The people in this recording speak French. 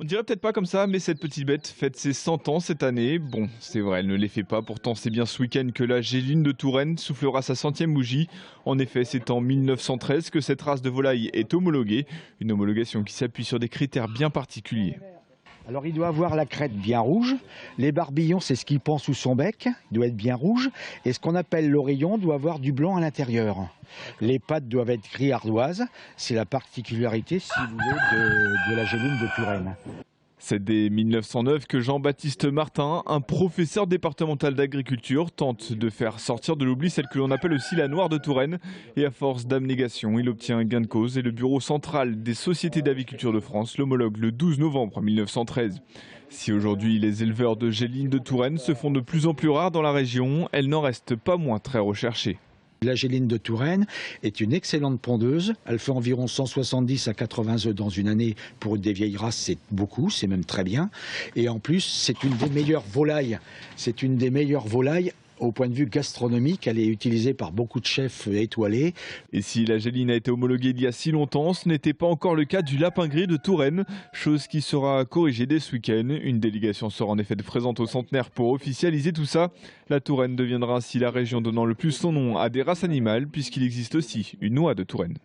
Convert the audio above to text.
On dirait peut-être pas comme ça, mais cette petite bête fête ses 100 ans cette année. Bon, c'est vrai, elle ne les fait pas. Pourtant, c'est bien ce week-end que la Géline de Touraine soufflera sa 100e bougie. En effet, c'est en 1913 que cette race de volaille est homologuée. Une homologation qui s'appuie sur des critères bien particuliers. Alors il doit avoir la crête bien rouge, les barbillons c'est ce qu'il pend sous son bec, il doit être bien rouge, et ce qu'on appelle l'oreillon doit avoir du blanc à l'intérieur. Les pattes doivent être gris ardoise, c'est la particularité si vous voulez de la Géline de Touraine. C'est dès 1909 que Jean-Baptiste Martin, un professeur départemental d'agriculture, tente de faire sortir de l'oubli celle que l'on appelle aussi la noire de Touraine. Et à force d'abnégation, il obtient un gain de cause et le bureau central des sociétés d'aviculture de France l'homologue le 12 novembre 1913. Si aujourd'hui les éleveurs de Géline de Touraine se font de plus en plus rares dans la région, elle n'en reste pas moins très recherchée. La Géline de Touraine est une excellente pondeuse. Elle fait environ 170 à 80 œufs dans une année. Pour des vieilles races, c'est beaucoup, c'est même très bien. Et en plus, c'est une des meilleures volailles. C'est une des meilleures volailles au point de vue gastronomique. Elle est utilisée par beaucoup de chefs étoilés. Et si la Géline a été homologuée il y a si longtemps, ce n'était pas encore le cas du lapin gris de Touraine, chose qui sera corrigée dès ce week-end. Une délégation sera en effet présente au centenaire pour officialiser tout ça. La Touraine deviendra ainsi la région donnant le plus son nom à des races animales, puisqu'il existe aussi une noix de Touraine.